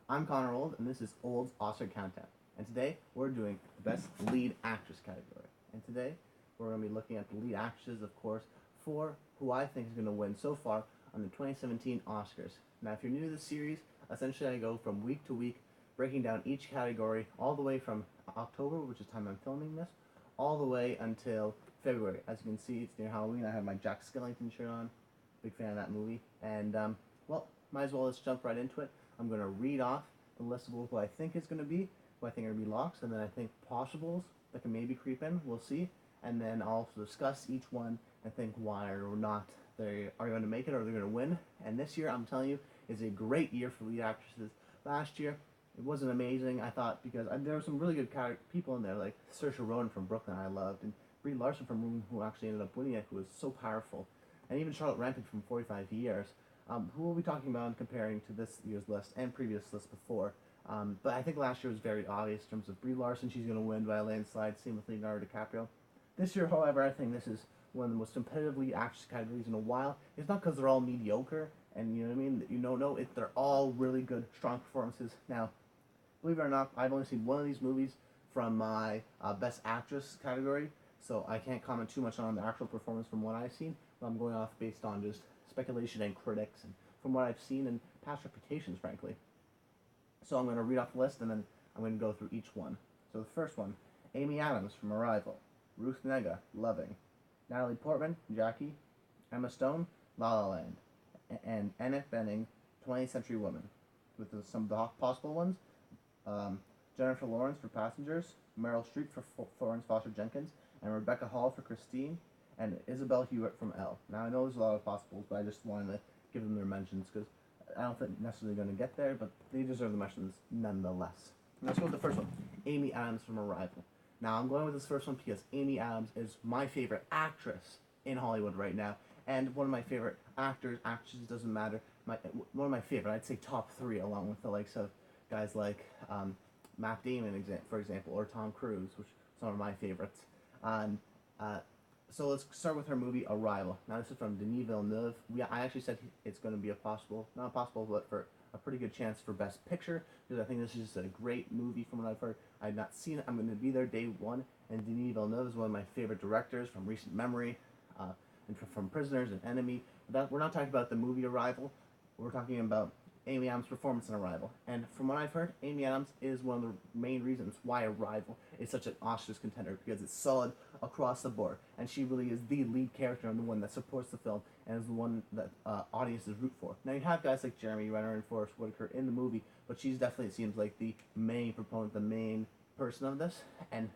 I'm Connor Old, and this is Old's Oscar Countdown. And today we're doing the Best Lead Actress category. And today we're going to be looking at the lead actresses, of course, for who I think is going to win so far on the 2017 Oscars. Now, if you're new to this series, essentially I go from week to week, breaking down each category all the way from October, which is time I'm filming this, all the way until February. As you can see, it's near Halloween. I have my Jack Skellington shirt on. Big fan of that movie. And, well, might as well let's jump right into it. I'm going to read off the list of who I think is going to be, who I think are going to be locks, and then I think possibles that can maybe creep in. We'll see. And then I'll also discuss each one and think why or not they are going to make it or they're going to win. And this year, I'm telling you, is a great year for lead actresses. Last year, it wasn't amazing, I thought, because there were some really good people in there, like Saoirse Ronan from Brooklyn I loved, and Brie Larson from Room, who actually ended up winning it, who was so powerful, and even Charlotte Rampling from 45 Years, who we'll be talking about and comparing to this year's list and previous lists before. But I think last year was very obvious in terms of Brie Larson, she's going to win by a landslide, same with Leonardo DiCaprio. This year, however, I think this is one of the most competitive lead actress categories in a while. It's not because they're all mediocre, and you know what I mean, no, they're all really good, strong performances. Now, believe it or not, I've only seen one of these movies from my Best Actress category, so I can't comment too much on the actual performance from what I've seen, but I'm going off based on just speculation and critics and from what I've seen and past reputations, frankly. So I'm going to read off the list and then I'm going to go through each one. So the first one, Amy Adams from Arrival, Ruth Negga, Loving, Natalie Portman, Jackie, Emma Stone, La La Land, and Annette Bening, 20th Century Woman. With some of the possible ones, Jennifer Lawrence for Passengers, Meryl Streep for Florence Foster Jenkins, and Rebecca Hall for Christine, and Isabel Hewitt from Elle. Now, I know there's a lot of possibles, but I just wanted to give them their mentions because I don't think necessarily going to get there, but they deserve the mentions nonetheless. Let's go with the first one, Amy Adams from Arrival. Now, I'm going with this first one because Amy Adams is my favorite actress in Hollywood right now, and one of my favorite actors, actresses, doesn't matter. One of my favorite, I'd say top three, along with the likes of guys like Matt Damon, for example, or Tom Cruise, which are some of my favorites. And so let's start with her movie Arrival. Now, this is from Denis Villeneuve. I actually said it's going to be not possible, but for a pretty good chance for Best Picture, because I think this is just a great movie from what I've heard. I've not seen it. I'm going to be there day one, and Denis Villeneuve is one of my favorite directors from recent memory, and from Prisoners and Enemy. We're not talking about the movie Arrival. We're talking about Amy Adams' performance in Arrival. And from what I've heard, Amy Adams is one of the main reasons why Arrival is such an Oscars contender, because it's solid across the board. And she really is the lead character and the one that supports the film and is the one that audiences root for. Now, you have guys like Jeremy Renner and Forrest Whitaker in the movie, but she's definitely, it seems like, the main proponent, the main person of this. And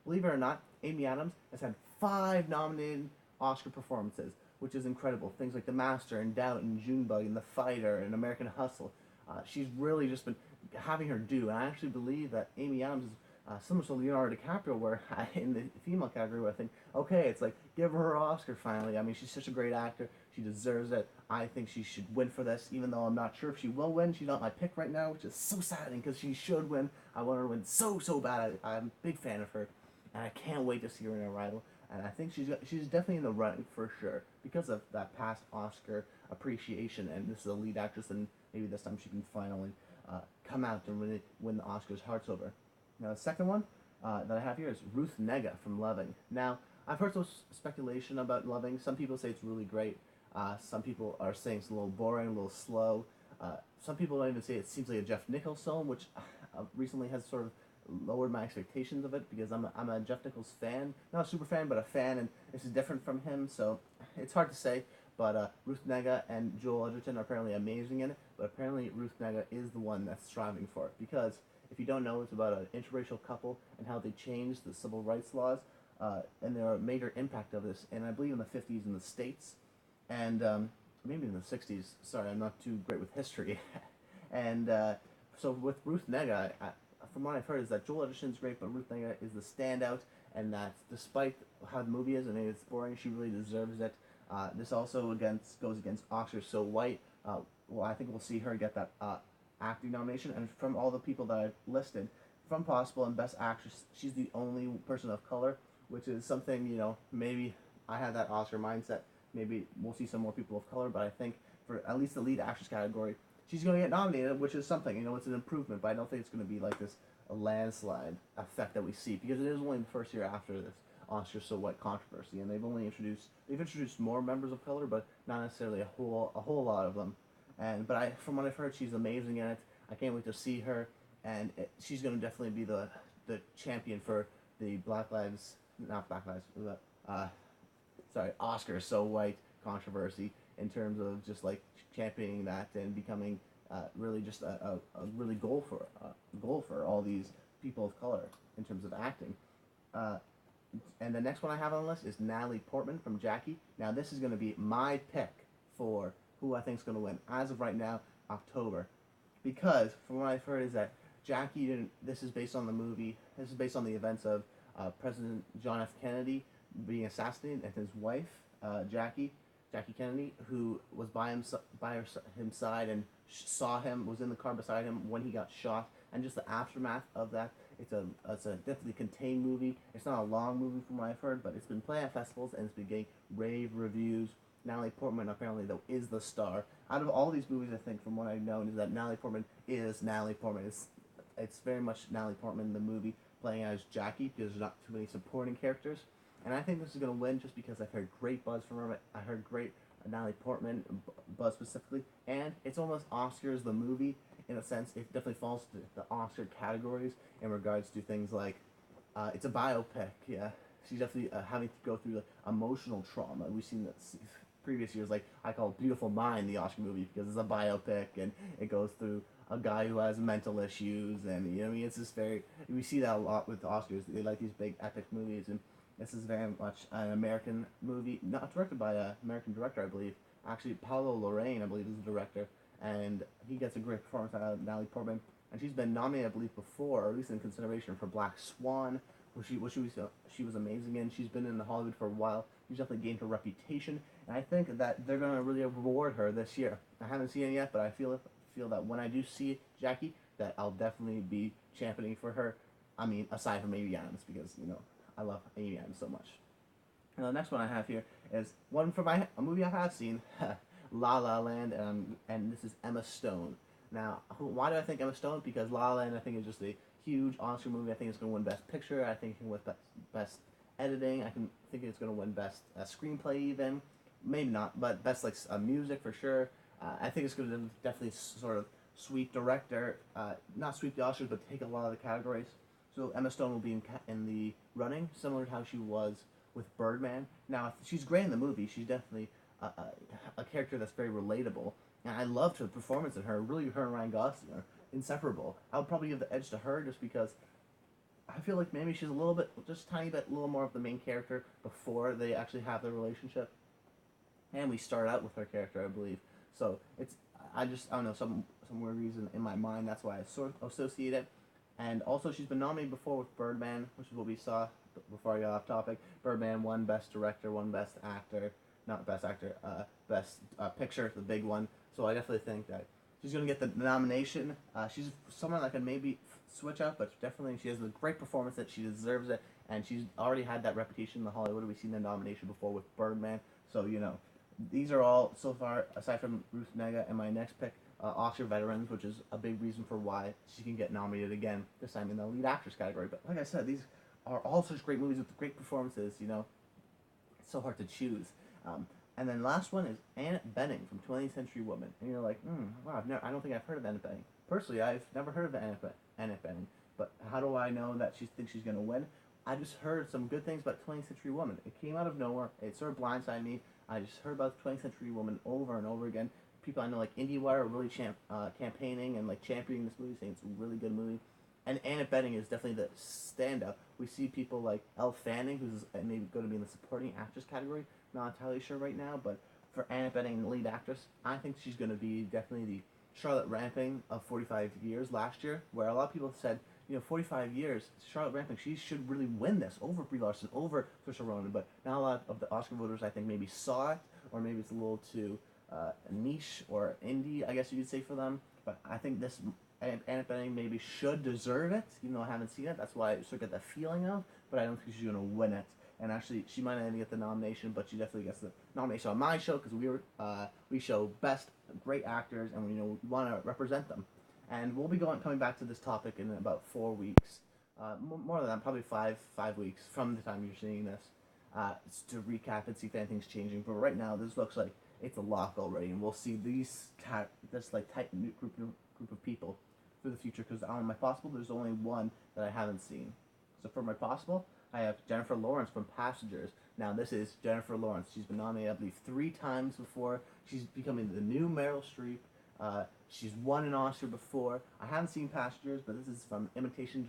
believe it or not, Amy Adams has had 5 nominated Oscar performances, which is incredible. Things like The Master and Doubt and Junebug and The Fighter and American Hustle. She's really just been having her due, and I actually believe that Amy Adams is similar to Leonardo DiCaprio, where in the female category, where I think, okay, it's like, give her Oscar finally. I mean, she's such a great actor. She deserves it. I think she should win for this, even though I'm not sure if she will win. She's not my pick right now, which is so saddening because she should win. I want her to win so bad. I'm a big fan of her, and I can't wait to see her in Arrival. And I think she's definitely in the running for sure because of that past Oscar appreciation. And this is a lead actress, and maybe this time she can finally come out and really win the Oscars hearts over. Now, the second one that I have here is Ruth Negga from Loving. Now, I've heard some speculation about Loving. Some people say it's really great. Some people are saying it's a little boring, a little slow. Some people don't even say it seems like a Jeff Nichols film, which recently has sort of lowered my expectations of it because I'm a Jeff Nichols fan, not a super fan, but a fan, and this is different from him, so it's hard to say. But Ruth Negga and Joel Edgerton are apparently amazing in it, but apparently Ruth Negga is the one that's striving for it, because if you don't know, it's about an interracial couple and how they changed the civil rights laws, and there are a major impact of this, and I believe in the 50s in the States, and maybe in the 60s. Sorry, I'm not too great with history. And so with Ruth Negga, from what I've heard, is that Joel Edgerton's great, but Ruth Negga is the standout, and that despite how the movie is, and it's boring, she really deserves it. This also goes against Oscar So White. Well, I think we'll see her get that acting nomination, and from all the people that I've listed, from Possible and Best Actress, she's the only person of color, which is something, maybe I had that Oscar mindset. Maybe we'll see some more people of color, but I think for at least the lead actress category, she's going to get nominated, which is something. It's an improvement, but I don't think it's going to be like this a landslide effect that we see because it is only the first year after this Oscar So White controversy, and they've introduced more members of color, but not necessarily a whole lot of them. But from what I've heard, she's amazing in it. I can't wait to see her, and she's going to definitely be the champion for the not Black Lives, Oscar So White controversy in terms of just like championing that and becoming really just a really goal for all these people of color in terms of acting. Uh, and the next one I have on the list is Natalie Portman from Jackie. Now this is going to be my pick for who I think is going to win as of right now, October, because from what I've heard is that Jackie didn't. This is based on the movie. This is based on the events of President John F. Kennedy being assassinated, and his wife Jackie Kennedy, who was by his side and was in the car beside him when he got shot, and just the aftermath of that. It's a definitely contained movie. It's not a long movie from what I've heard, but it's been playing at festivals and it's been getting rave reviews. Natalie Portman apparently though is the star. Out of all these movies, I think from what I've known is that Natalie Portman is Natalie Portman. It's very much Natalie Portman the movie playing as Jackie because there's not too many supporting characters. And I think this is going to win just because I've heard great buzz from her. I heard great Natalie Portman buzz specifically, and it's almost Oscars the movie in a sense. It definitely falls to the Oscar categories in regards to things like it's a biopic. Yeah, she's definitely having to go through emotional trauma. We've seen this previous years, like I call Beautiful Mind the Oscar movie because it's a biopic and it goes through a guy who has mental issues, and what I mean, it's just we see that a lot with the Oscars. They like these big epic movies, and this is very much an American movie, not directed by an American director, I believe. Actually, Paulo Lorraine, I believe, is the director, and he gets a great performance out of Natalie Portman. And she's been nominated, I believe, before, or at least in consideration for Black Swan, which she was amazing in. She's been in Hollywood for a while. She's definitely gained her reputation, and I think that they're going to really reward her this year. I haven't seen it yet, but I feel that when I do see Jackie, that I'll definitely be championing for her. I mean, aside from Amy Adams, because I love Amy Adams so much. And the next one I have here is one from a movie I have seen, La La Land, and this is Emma Stone. Now, why do I think Emma Stone? Because La La Land, I think, is just a huge Oscar movie. I think it's going to win Best Picture. I think it can win Best Editing. I think it's going to win Best Screenplay even. Maybe not, but Best music for sure. I think it's going to definitely sort of sweep director, not sweep the Oscars, but take a lot of the categories. So Emma Stone will be in the running, similar to how she was with Birdman. Now, she's great in the movie. She's definitely a character that's very relatable. And I loved her performance in her. Really, her and Ryan Gosling are inseparable. I would probably give the edge to her just because I feel like maybe she's just a tiny bit, a little more of the main character before they actually have their relationship. And we start out with her character, I believe. So I don't know, some weird reason in my mind, that's why I sort of associate it. And also, she's been nominated before with Birdman, which is what we saw before I got off topic. Birdman won Best Director, won Best Actor, not Best Actor, Best Picture, the big one. So I definitely think that she's going to get the nomination. She's someone that can maybe switch up, but definitely she has a great performance that she deserves it. And she's already had that reputation in Hollywood. We've seen the nomination before with Birdman. So, these are all, so far, aside from Ruth Negga and my next pick, Oscar veterans, which is a big reason for why she can get nominated again, this time in the lead actress category. But like I said, these are all such great movies with great performances, It's so hard to choose. And then last one is Annette Bening from 20th Century Woman. And you're like, wow, I don't think I've heard of Annette Bening. Personally, I've never heard of Annette Bening. But how do I know that she thinks she's going to win? I just heard some good things about 20th Century Woman. It came out of nowhere. It sort of blindsided me. I just heard about 20th Century Woman over and over again. People I know like IndieWire are really campaigning and championing this movie, saying it's a really good movie. And Annette Bening is definitely the standout. We see people like Elle Fanning, who's maybe going to be in the supporting actress category. Not entirely sure right now, but for Annette Bening, lead actress, I think she's going to be definitely the Charlotte Rampling of 45 years last year, where a lot of people said, 45 years, Charlotte Rampling, she should really win this over Brie Larson, over Saoirse Ronan. But not a lot of the Oscar voters, I think, maybe saw it, or maybe it's a little too niche or indie, I guess you could say, for them. But I think this Annette Bening maybe should deserve it, even though I haven't seen it. That's why I sort of get that feeling of, but I don't think she's going to win it. and actually she might not even get the nomination, but she definitely gets the nomination on my show because we show best great actors, and we want to represent them. And we'll be coming back to this topic in about 4 weeks, more than that, probably five weeks from the time you're seeing this, to recap and see if anything's changing. But right now, this looks like it's a lock already, and we'll see this like tight knit group of people for the future. Because on my possible, there's only one that I haven't seen. So for my possible, I have Jennifer Lawrence from Passengers. Now this is Jennifer Lawrence. She's been nominated, I believe, 3 times before. She's becoming the new Meryl Streep. She's won an Oscar before. I haven't seen Passengers, but this is from Imitation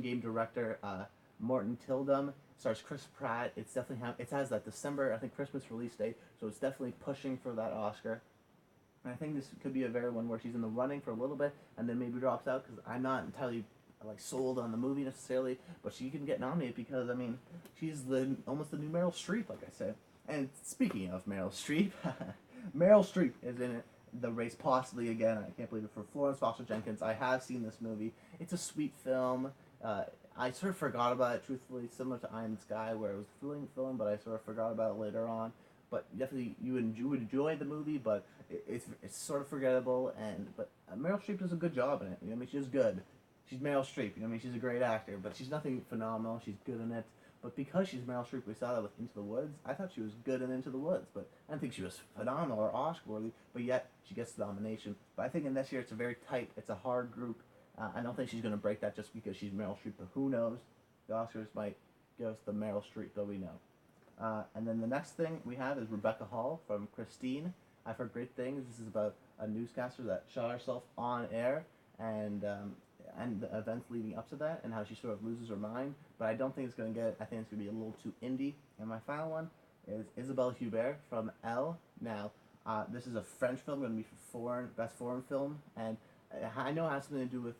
Game director Morton Tildum. Stars Chris Pratt. It has that December, I think, Christmas release date, so it's definitely pushing for that Oscar. And I think this could be a very one where she's in the running for a little bit and then maybe drops out, because I'm not entirely like sold on the movie necessarily, but she can get nominated because she's almost the new Meryl Streep, like I said. And speaking of Meryl Streep, Meryl Streep is in it, the race possibly again. I can't believe it, for Florence Foster Jenkins. I have seen this movie. It's a sweet film. I sort of forgot about it, truthfully, similar to Eye in the Sky, where it was a thrilling film, but I sort of forgot about it later on. But definitely, you would enjoy the movie, but it's sort of forgettable. But Meryl Streep does a good job in it. She's good. She's Meryl Streep. She's a great actor, but she's nothing phenomenal. She's good in it. But because she's Meryl Streep, we saw that with Into the Woods. I thought she was good in Into the Woods, but I didn't think she was phenomenal or Oscar-worthy. But yet, she gets the nomination. But I think in this year, it's a hard group. I don't think she's going to break that just because she's Meryl Streep, but who knows? The Oscars might give us the Meryl Streep, though we know. And then the next thing we have is Rebecca Hall from Christine. I've heard great things. This is about a newscaster that shot herself on air, and the events leading up to that, and how she sort of loses her mind. But I don't think it's going to I think it's going to be a little too indie. And my final one is Isabelle Hubert from Elle. Now, this is a French film, going to be for best foreign film, and I know it has something to do with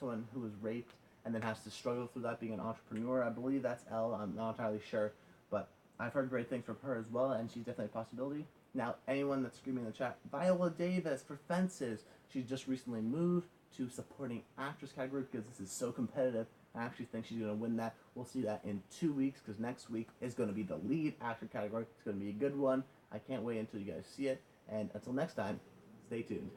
someone who was raped and then has to struggle through that, being an entrepreneur. I believe that's Elle. I'm not entirely sure, but I've heard great things from her as well, and she's definitely a possibility. Now, anyone that's screaming in the chat, Viola Davis for Fences. She's just recently moved to supporting actress category because this is so competitive. I actually think she's going to win that. We'll see that in 2 weeks, because next week is going to be the lead actor category. It's going to be a good one. I can't wait until you guys see it. And until next time, stay tuned.